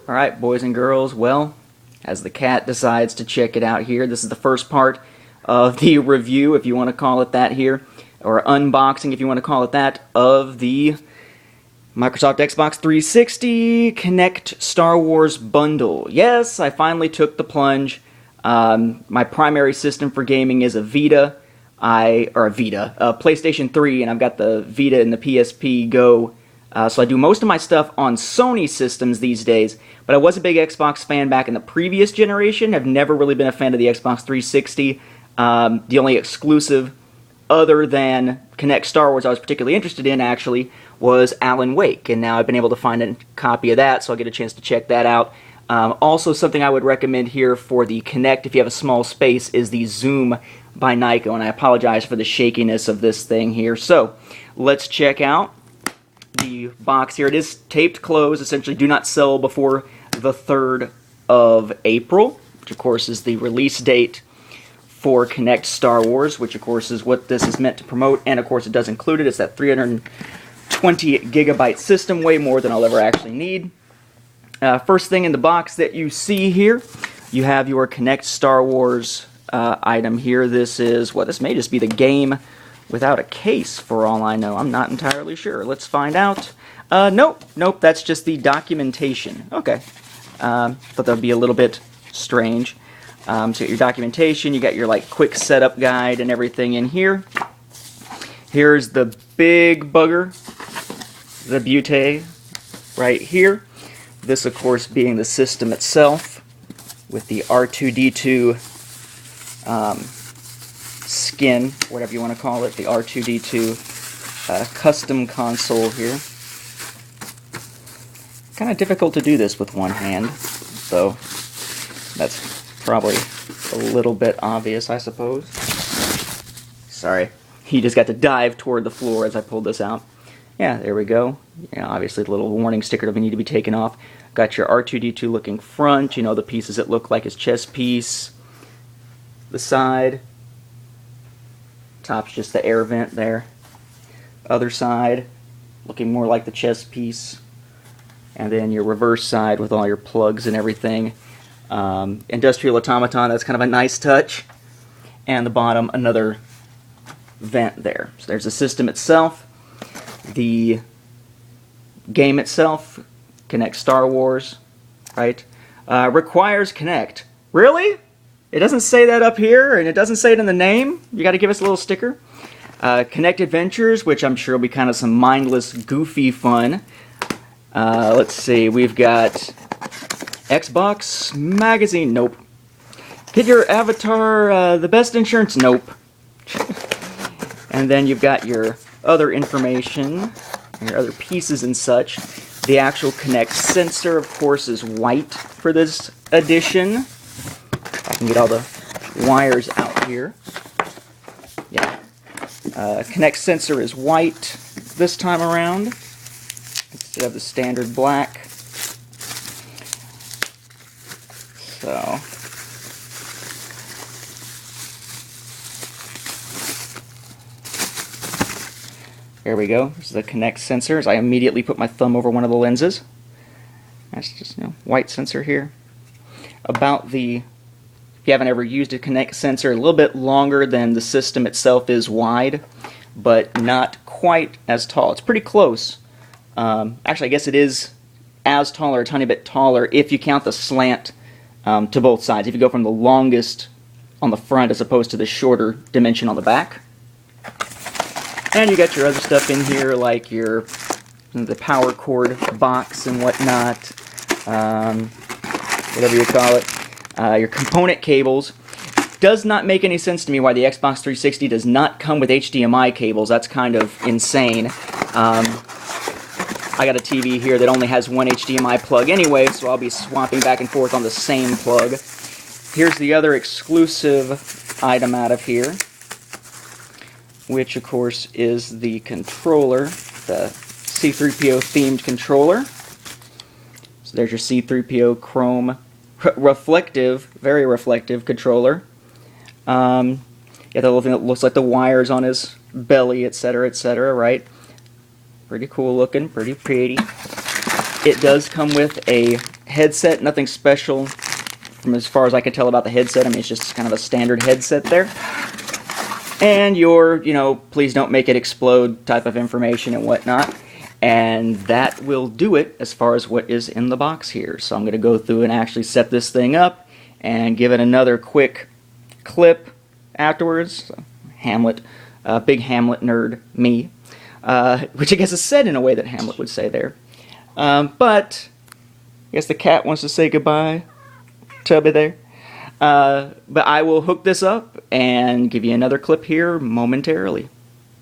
Alright, boys and girls, well, as the cat decides to check it out here, this is the first part of the review, if you want to call it that here, or unboxing, if you want to call it that, of the Microsoft Xbox 360 Kinect Star Wars bundle. Yes, I finally took the plunge. My primary system for gaming is a PlayStation 3, and I've got the Vita and the PSP Go. So I do most of my stuff on Sony systems these days, but I was a big Xbox fan back in the previous generation. I've never really been a fan of the Xbox 360. The only exclusive other than Kinect Star Wars I was particularly interested in, actually, was Alan Wake, and now I've been able to find a copy of that, so I'll get a chance to check that out. Also, something I would recommend here for the Kinect, if you have a small space, is the Zoom by Nyko, and I apologize for the shakiness of this thing here. So, let's check out the box here. It is taped closed, essentially do not sell before the 3rd of April, which of course is the release date for Kinect Star Wars, which of course is what this is meant to promote, and of course it does include it. It's that 320 gigabyte system, way more than I'll ever actually need. First thing in the box that you see here, you have your Kinect Star Wars item here. This is, well, this may just be the game without a case, for all I know. I'm not entirely sure. Let's find out. Nope, that's just the documentation. Okay. Thought that would be a little bit strange. So you got your documentation, you got your quick setup guide and everything in here. Here's the big bugger, the Butte, right here. This, of course, being the system itself with the R2-D2 skin, whatever you want to call it, the R2-D2 custom console here. Kind of difficult to do this with one hand, so that's probably a little bit obvious, I suppose. Sorry, he just got to dive toward the floor as I pulled this out. Yeah, there we go. Obviously the little warning sticker doesn't need to be taken off. Got your R2-D2 looking front, the pieces that look like his chest piece. The side. Top's just the air vent there. Other side, looking more like the chest piece. And then your reverse side with all your plugs and everything. Industrial automaton, that's kind of a nice touch. And the bottom, another vent there. So there's the system itself. The game itself, Kinect Star Wars, right? Requires Kinect. Really? It doesn't say that up here, and it doesn't say it in the name. You got to give us a little sticker. Kinect Adventures, which I'm sure will be kind of some mindless, goofy fun. Let's see, we've got Xbox Magazine, nope. Get your avatar the best insurance, nope. And then you've got your other information, your other pieces and such. The actual Kinect sensor, of course, is white for this edition. I can get all the wires out here. Yeah. Kinect sensor is white this time around, instead of the standard black. So, there we go. This is the Kinect sensors. I immediately put my thumb over one of the lenses. That's just, white sensor here. About the, if you haven't ever used a Kinect sensor, a little bit longer than the system itself is wide, but not quite as tall. It's pretty close. Actually, I guess it is as tall or a tiny bit taller if you count the slant to both sides. If you go from the longest on the front as opposed to the shorter dimension on the back. And you got your other stuff in here, like the power cord box and whatnot, whatever you call it. Your component cables. Does not make any sense to me why the Xbox 360 does not come with HDMI cables. That's kind of insane. I got a TV here that only has one HDMI plug anyway, so I'll be swapping back and forth on the same plug. Here's the other exclusive item out of here, which of course is the controller, the C-3PO themed controller. So there's your C-3PO chrome reflective, very reflective controller. Yeah, the little thing that looks like the wires on his belly, etc., right? Pretty cool looking, pretty pretty. It does come with a headset, nothing special from as far as I can tell about the headset. I mean, it's just kind of a standard headset there. And your, please don't make it explode type of information and whatnot. And that will do it as far as what is in the box here. So I'm going to go through and actually set this thing up and give it another quick clip afterwards. So, Hamlet, big Hamlet nerd, me. Which I guess is said in a way that Hamlet would say there. But I guess the cat wants to say goodbye. Tubby there. But I will hook this up and give you another clip here momentarily.